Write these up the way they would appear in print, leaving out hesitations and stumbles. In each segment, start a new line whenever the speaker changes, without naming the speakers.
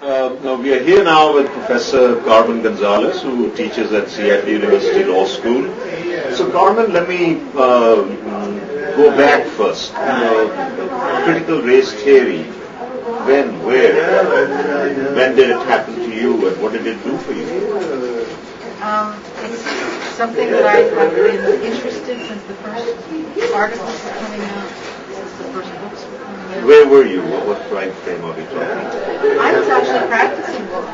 Now we are here now with Professor Carmen Gonzalez, who teaches at Seattle University Law School. So Carmen, let me go back first. Critical race theory. When, where, when did it happen to you, and what did it do for you?
It's something that I have been interested since the first articles were coming out, since the first books were coming out.
Where were you? What time frame are we talking?
I was actually practicing law,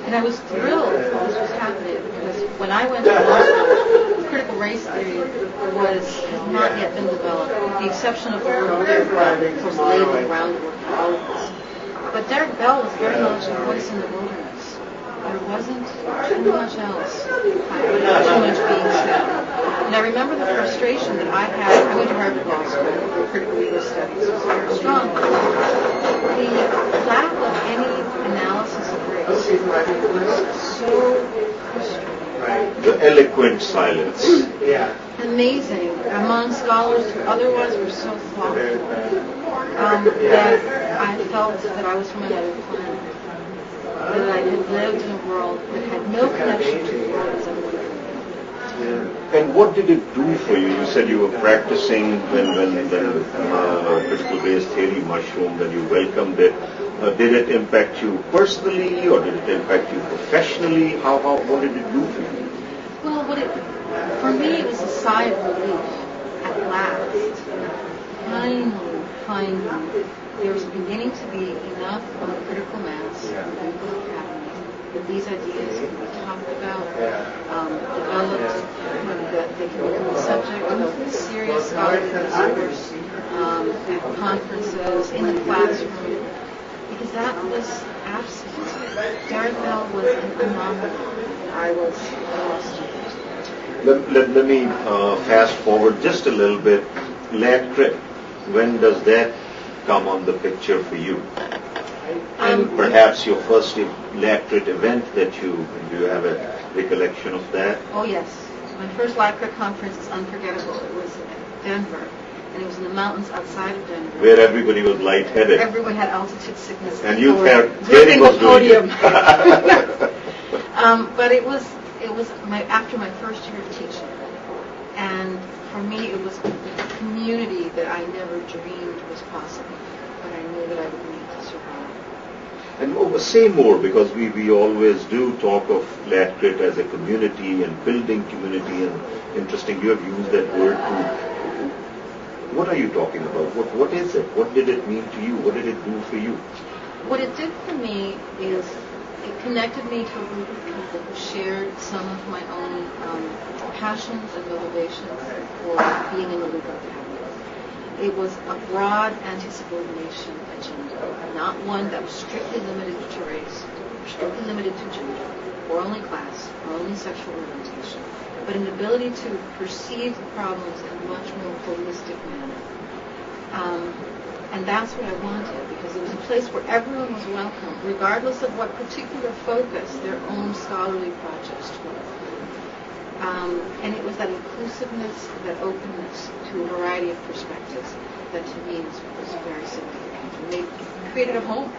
and I was thrilled that this was happening because when I went to law school, critical race theory had not yet been developed, with the exception of the word Derek Bell, of course, laid the groundwork for all of this. But Derek Bell was very much a voice in the wilderness. There wasn't too much else, too much being said. And I remember the frustration that I had. I went to Harvard Law School for critical legal studies. It was very strong. The lack of any analysis of race was so frustrating.
The eloquent silence.
Amazing. Among scholars who otherwise were so thoughtful, that I felt that I was from another planet. That I had lived in a world that had no connection to the world as I lived in.
And what did it do for you? You said you were practicing when critical race theory mushroomed and you welcomed it. Did it impact you personally, or did it impact you professionally? What did it do for you?
Well, for me, it was a sigh of relief at last. Finally, there was beginning to be enough of a critical mass in the legal academy that these ideas could be talked about, developed, that they could become the subject of serious scholarly discourse at conferences, in the classroom, because that was absent. Derek Bell was an anomaly. I was lost.
Let me fast forward just a little bit. Latcrit, when does that come on the picture for you? And perhaps your first latcrit event do you have a recollection of that?
Oh yes. My first latcrit conference is unforgettable. It was at Denver, and it was in the mountains outside of Denver.
Where everybody was lightheaded.
Everyone had altitude sickness.
And you were
gripping the podium.
It.
But it was after my first year of teaching, and for me it was a community that I never dreamed was possible, but I knew that I would need to survive.
And say more, because we always do talk of latcrit as a community and building community, and interesting, you have used that word too. What are you talking about? What is it? What did it mean to you? What did it do for you?
What it did for me is it connected me to a group of people who shared some of my own passions and motivations for being in the legal academy. It was a broad anti-subordination agenda, not one that was strictly limited to race, or strictly limited to gender, or only class, or only sexual orientation, but an ability to perceive the problems in a much more holistic manner. And that's what I wanted, because it was a place where everyone was welcome, regardless of what particular focus their own scholarly projects took. And it was that inclusiveness, that openness to a variety of perspectives that to me was very significant. And they created a home.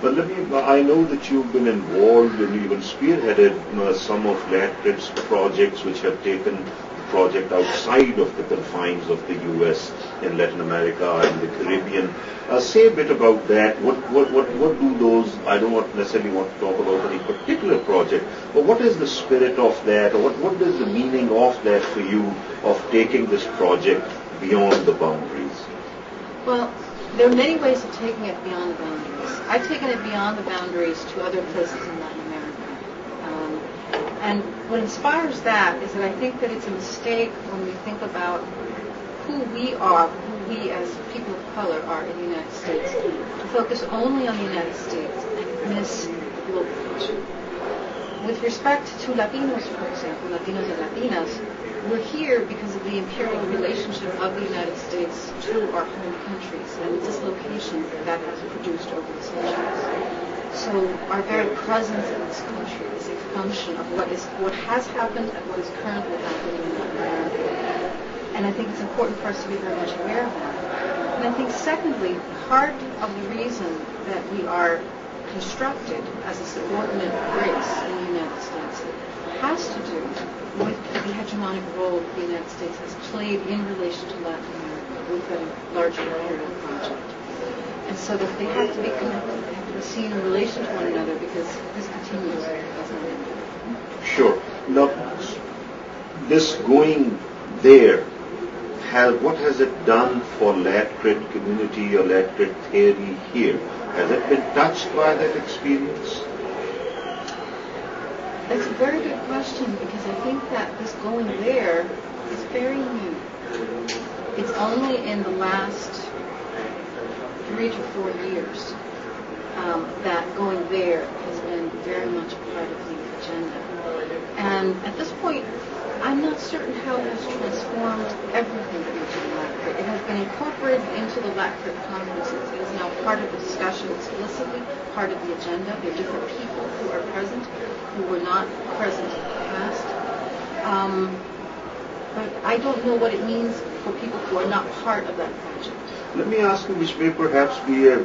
But I know that you've been involved and even spearheaded some of latcrit's projects which have taken the project outside of the confines of the U.S. in Latin America and the Caribbean. Say a bit about that. What do those, I don't necessarily want to talk about any particular project, but what is the spirit of that, or what is the meaning of that for you, of taking this project beyond the boundaries?
Well, there are many ways of taking it beyond the boundaries. I've taken it beyond the boundaries to other places in Latin America. And what inspires that is that I think that it's a mistake when we think about who we are, who we as people of color are in the United States, to focus only on the United States and miss the global picture. With respect to Latinos, for example, Latinos and Latinas, we're here because of the imperial relationship of the United States to our home countries and the dislocation that has produced over the centuries. So our very presence in this country is a function of what has happened and what is currently happening in Latin America. And I think it's important for us to be very much aware of that. And I think secondly, part of the reason that we are constructed as a subordinate race in the United States has to do with the hegemonic role the United States has played in relation to Latin America with a larger imperial project. And so that they have to be connected, they have to be seen in relation to one another because this continues as an end.
Sure. Now, this going there, what has it done for latcrit community or latcrit theory here? Has it been touched by that experience?
That's a very good question because I think that this going there is very new. It's only in the last 3 to 4 years that going there has been very much a part of the agenda. And at this point, I'm not certain how it has transformed everything into latcrit. It has been incorporated into the latcrit conferences. It is now part of the discussion explicitly, part of the agenda. There are different people who are present who were not present in the past. But I don't know what it means for people who are not part of that project.
Let me ask you, which may perhaps be a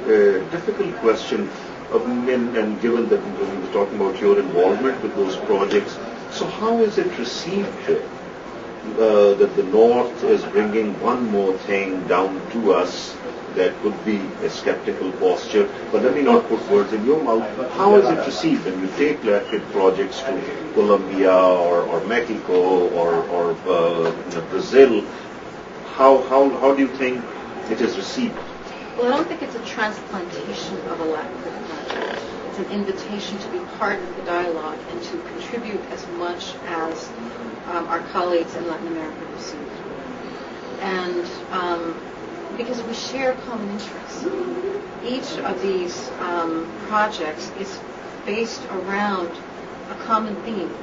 difficult question, and given that we were talking about your involvement with those projects, so how is it received here? That the North is bringing one more thing down to us that could be a skeptical posture, but let me not put words in your mouth. How is it received when you take latcrit projects to Colombia or Mexico or Brazil? How do you think it is received?
Well, I don't think it's a transplantation of a latcrit project. It's an invitation to be part of the dialogue and to contribute as much as our colleagues in Latin America receive. And because we share common interests. Each of these projects is based around a common theme.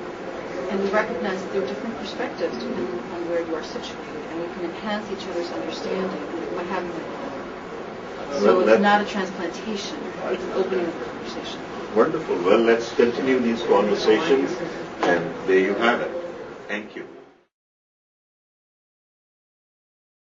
And we recognize that there are different perspectives depending on where you are situated. And we can enhance each other's understanding by having that. So it's not a transplantation. It's an opening of the conversation.
Wonderful. Well, let's continue these conversations. And there you have it. Thank you.